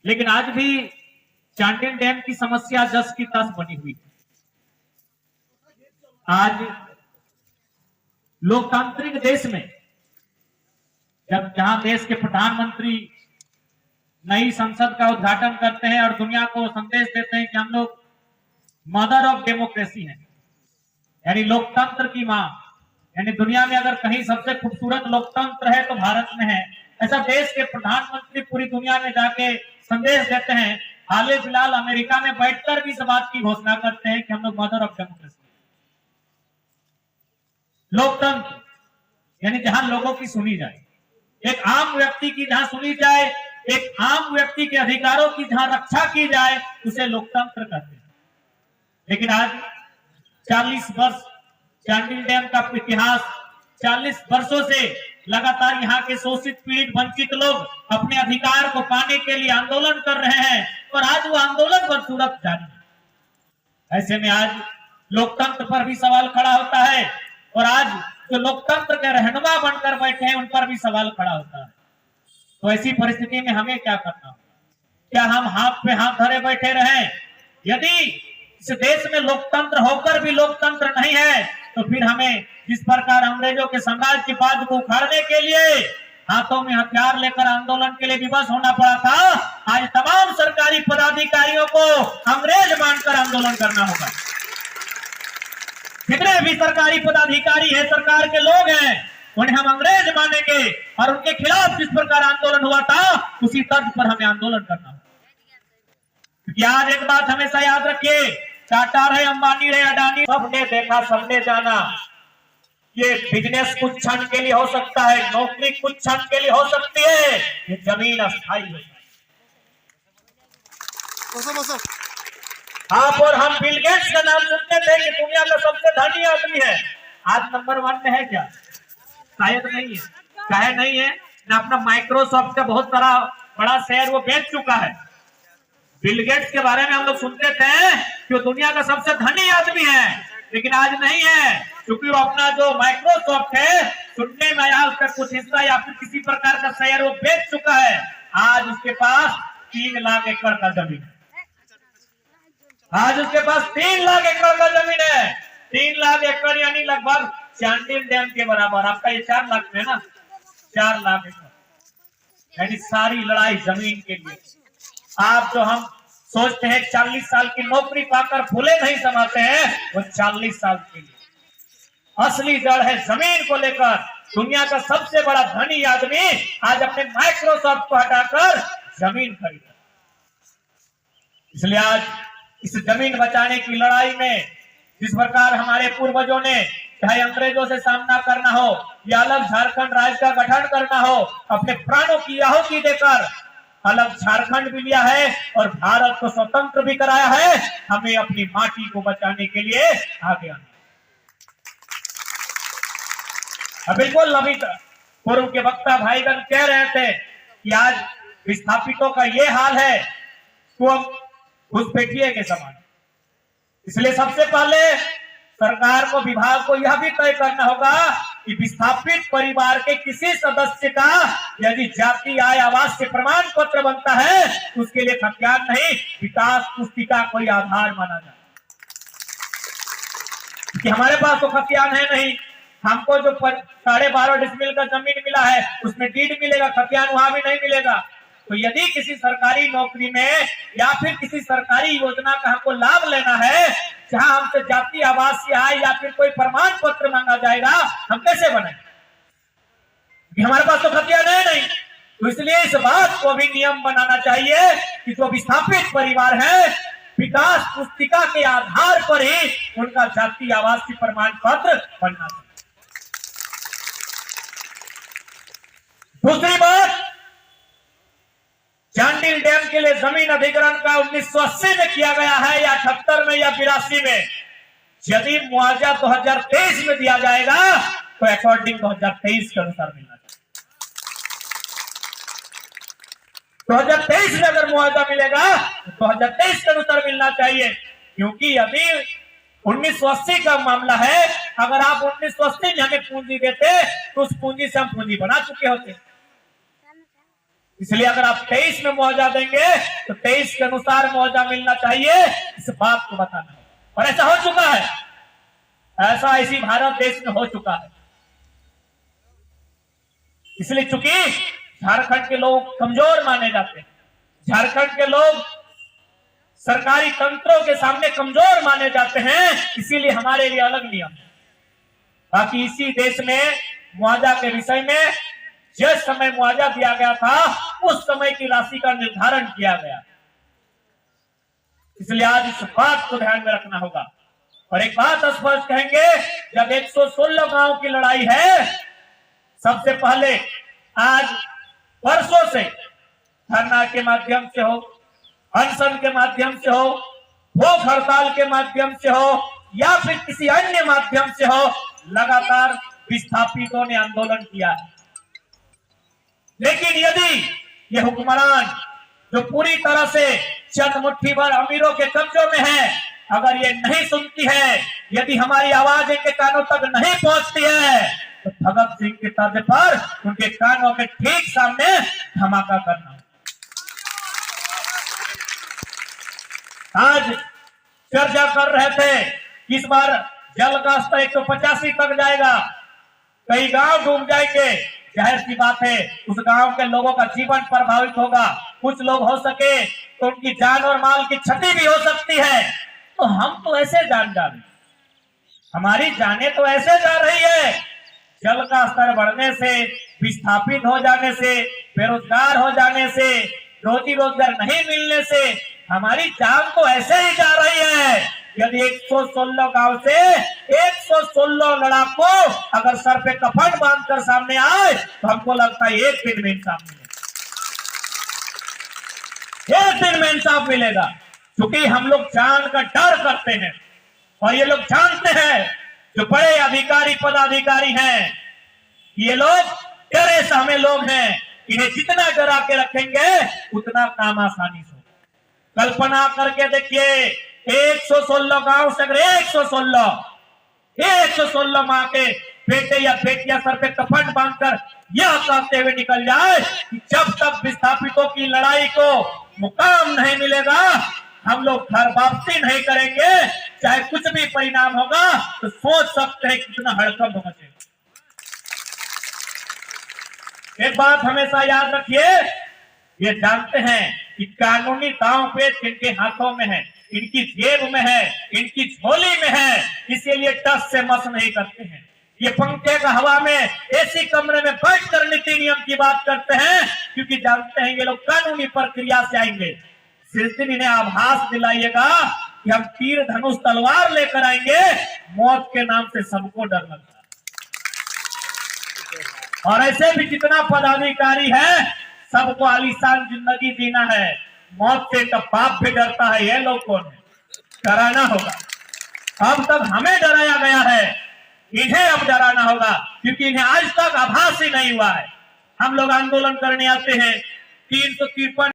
लेकिन आज भी चांडिल डैम की समस्या जस की तस बनी हुई है। आज लोकतांत्रिक देश में जहां देश के प्रधानमंत्री नई संसद का उद्घाटन करते हैं और दुनिया को संदेश देते हैं कि हम लोग मदर ऑफ डेमोक्रेसी हैं, यानी लोकतंत्र की मां, यानी दुनिया में अगर कहीं सबसे खूबसूरत लोकतंत्र है तो भारत में है। ऐसा देश के प्रधानमंत्री पूरी दुनिया में जाके संदेश देते हैं। हाल ही फिलहाल अमेरिका में बैठकर भी इस बात की घोषणा करते हैं कि हम लोग मदर ऑफ डेमोक्रेसी। लोकतंत्र यानी जहां लोगों की सुनी जाए, एक आम व्यक्ति की जहां सुनी जाए, एक आम व्यक्ति के अधिकारों की जहां रक्षा की जाए, उसे लोकतंत्र कहते हैं। लेकिन आज 40 वर्ष चांडिल डैम का इतिहास, 40 वर्षों से लगातार यहाँ के शोषित पीड़ित वंचित लोग अपने अधिकार को पाने के लिए आंदोलन कर रहे हैं और आज वो आंदोलन बदसूरत जारी है। ऐसे में आज लोकतंत्र पर भी सवाल खड़ा होता है और आज जो लोकतंत्र के रहनुमा बनकर बैठे हैं उन पर भी सवाल खड़ा होता है। तो ऐसी परिस्थिति में हमें क्या करना होगा? क्या हम हाथ पे हाथ धरे बैठे रहें? यदि इस देश में लोकतंत्र होकर भी लोकतंत्र नहीं है तो फिर हमें जिस प्रकार अंग्रेजों के साम्राज्य की बात को उखाड़ने के लिए हाथों में हथियार लेकर आंदोलन के लिए विवश होना पड़ा था, आज तमाम सरकारी पदाधिकारियों को अंग्रेज मानकर आंदोलन करना होगा। जितने भी सरकारी पदाधिकारी हैं, सरकार के लोग हैं, उन्हें हम अंग्रेज मानेंगे और उनके खिलाफ जिस प्रकार आंदोलन हुआ था उसी तर्ज पर हमें आंदोलन करना होगा। क्योंकि आज एक बात हमेशा याद रखिए, टाटा रहे, अंबानी रहे, अडानी, सबने देखा, सबने जाना, ये बिजनेस कुछ क्षण के लिए हो सकता है, नौकरी कुछ क्षण के लिए हो सकती है, ये जमीन अस्थायी है। आप और हम बिल गेट्स का नाम सुनते थे कि दुनिया का सबसे धनी आदमी है, आज नंबर 1 में है क्या? शायद नहीं है। चाहे नहीं है ना, अपना माइक्रोसॉफ्ट का बहुत सारा बड़ा शेयर वो बेच चुका है। बिल गेट्स के बारे में हम लोग सुनते थे कि वो दुनिया का सबसे धनी आदमी है, लेकिन आज नहीं है, क्योंकि वो अपना जो माइक्रोसॉफ्ट है, सुनने में आया उसका कुछ हिस्सा या फिर किसी प्रकार का शेयर वो बेच चुका है। आज उसके पास 3 लाख एकड़ का जमीन है। आज उसके पास 3 लाख एकड़ का जमीन है। 3 लाख एकड़ यानी लगभग चांडिल डैम के बराबर। आपका ये 4 लाख में है ना, 4 लाख एकड़, यानी सारी लड़ाई जमीन के लिए। आप जो हम सोचते हैं 40 साल की नौकरी पाकर फूले नहीं समाते हैं, वो 40 साल के लिए असली जड़ है जमीन को लेकर। दुनिया का सबसे बड़ा धनी आदमी आज अपने माइक्रोसॉफ्ट को हटाकर जमीन खरीदा। इसलिए आज इस जमीन बचाने की लड़ाई में जिस प्रकार हमारे पूर्वजों ने चाहे अंग्रेजों से सामना करना हो या अलग झारखंड राज्य का गठन करना हो, अपने प्राणों की आहुति देकर अलग झारखंड भी लिया है और भारत को स्वतंत्र भी कराया है। हमें अपनी माटी को बचाने के लिए आगे आना। बिल्कुल अभी पूर्व के वक्ता भाईगण कह रहे थे कि आज विस्थापितों का ये हाल है तो घुसपैठिए के समान। इसलिए सबसे पहले सरकार को, विभाग को यह भी तय करना होगा कि विस्थापित परिवार के किसी सदस्य का यदि जाति आय आवास से प्रमाण पत्र बनता है तो उसके लिए खतियान नहीं, विकास पुस्तिका कोई आधार माना जाए। कि हमारे पास तो खतियान है नहीं, हमको जो 12.5 डिसमिल का जमीन मिला है उसमें डीड मिलेगा, खतियान वहां भी नहीं मिलेगा। तो यदि किसी सरकारी नौकरी में या फिर किसी सरकारी योजना का हमको लाभ लेना है जहां हमसे जाति आवास आय या फिर कोई प्रमाण पत्र मांगा जाएगा, हम कैसे बनाएंगे? हमारे पास तो खतियान है नहीं। तो इसलिए इस बात को भी नियम बनाना चाहिए कि जो विस्थापित परिवार है, विकास पुस्तिका के आधार पर ही उनका जाति आवासीय प्रमाण पत्र बनना चाहिए। दूसरी बात, चांडिल डैम के लिए जमीन अधिग्रहण का 1980 में किया गया है या 78 में या 82 में, यदि मुआवजा 2023 में दिया जाएगा तो अकॉर्डिंग 2023 के अनुसार मिलना चाहिए। 2023 में अगर मुआवजा मिलेगा तो 2023 के अनुसार मिलना चाहिए, क्योंकि यदि 1980 का मामला है, अगर आप 1980 में हमें पूंजी देते तो उस पूंजी से हम पूंजी बना चुके होते। इसलिए अगर आप 23 में मुआवजा देंगे तो 23 के अनुसार मुआवजा मिलना चाहिए, इस बात को बताना है। और ऐसा हो चुका है, ऐसा इसी भारत देश में हो चुका है। इसलिए चूंकि झारखंड के लोग कमजोर माने जाते हैं, झारखंड के लोग सरकारी तंत्रों के सामने कमजोर माने जाते हैं, इसीलिए हमारे लिए अलग नियम है। बाकी इसी देश में मुआवजा के विषय में जिस समय मुआवजा दिया गया था उस समय की राशि का निर्धारण किया गया, इसलिए आज इस बात को ध्यान में रखना होगा। और एक बात स्पष्ट कहेंगे, जब 116 गांव की लड़ाई है, सबसे पहले आज वर्षों से धरना के माध्यम से हो, अनशन के माध्यम से हो, भूख हड़ताल के माध्यम से हो या फिर किसी अन्य माध्यम से हो, लगातार विस्थापितों ने आंदोलन किया है। लेकिन यदि ये हुक्मरान जो पूरी तरह से चंद मुट्ठी भर अमीरों के कब्जों में है, अगर ये नहीं सुनती है, यदि हमारी आवाज इनके कानों तक नहीं पहुंचती है, तो भगत सिंह के तर्ज पर उनके कानों के ठीक सामने धमाका करना। आज चर्चा कर रहे थे कि इस बार जल का स्तर 185 तक जाएगा, कई गांव डूब जाएंगे। जाहिर सी बात है उस गांव के लोगों का जीवन प्रभावित होगा, कुछ लोग हो सके तो उनकी जान और माल की क्षति भी हो सकती है। तो हम तो ऐसे जान जा रहे, हमारी जाने तो ऐसे जा रही है, जल का स्तर बढ़ने से, विस्थापित हो जाने से, बेरोजगार हो जाने से, रोजी रोजगार नहीं मिलने से हमारी जान तो ऐसे ही जा रही है। यदि 116 गांव से 116 लड़ाकू अगर सर पे कफन बांधकर सामने आए तो हमको लगता है एक दिन में इंसाफ मिलेगा, एक दिन में इंसाफ मिलेगा। क्योंकि हम लोग जान का डर करते हैं और ये लोग जानते हैं, जो बड़े अधिकारी पदाधिकारी हैं, ये लोग डरे सहमे लोग हैं, इन्हें जितना डरा के रखेंगे उतना काम आसानी से। कल्पना करके देखिए, 116 गांव से अगर 116 माँ के बेटे या बेटियां सर पे कफन बांधकर यह कहते हुए निकल जाए कि जब तक विस्थापितों की लड़ाई को मुकाम नहीं मिलेगा हम लोग घर वापसी नहीं करेंगे, चाहे कुछ भी परिणाम होगा, तो सोच सकते हैं कितना हड़कंप मचेगा। एक बात हमेशा याद रखिए, ये जानते हैं कि कानूनी दांव पेच इनके हाथों में है, इनकी जेब में है, इनकी झोली में है, इसीलिए टस से मस नहीं करते हैं। ये पंखे का हवा में एसी कमरे में बैठकर नीति नियम की बात करते हैं, क्योंकि जानते हैं ये लोग कानूनी प्रक्रिया से आएंगे। जिस दिन इन्हें आभास दिलाइएगा कि हम तीर धनुष तलवार लेकर आएंगे, मौत के नाम से सबको डर लगता है। और ऐसे भी जितना पदाधिकारी है सबको आलीशान जिंदगी जीना है, मौत से तो बाप भी डरता है। ये लोग कौन है? डराना होगा। अब तक हमें डराया गया है, इन्हें अब डराना होगा, क्योंकि इन्हें आज तक आभास ही नहीं हुआ है। हम लोग आंदोलन करने आते हैं, 353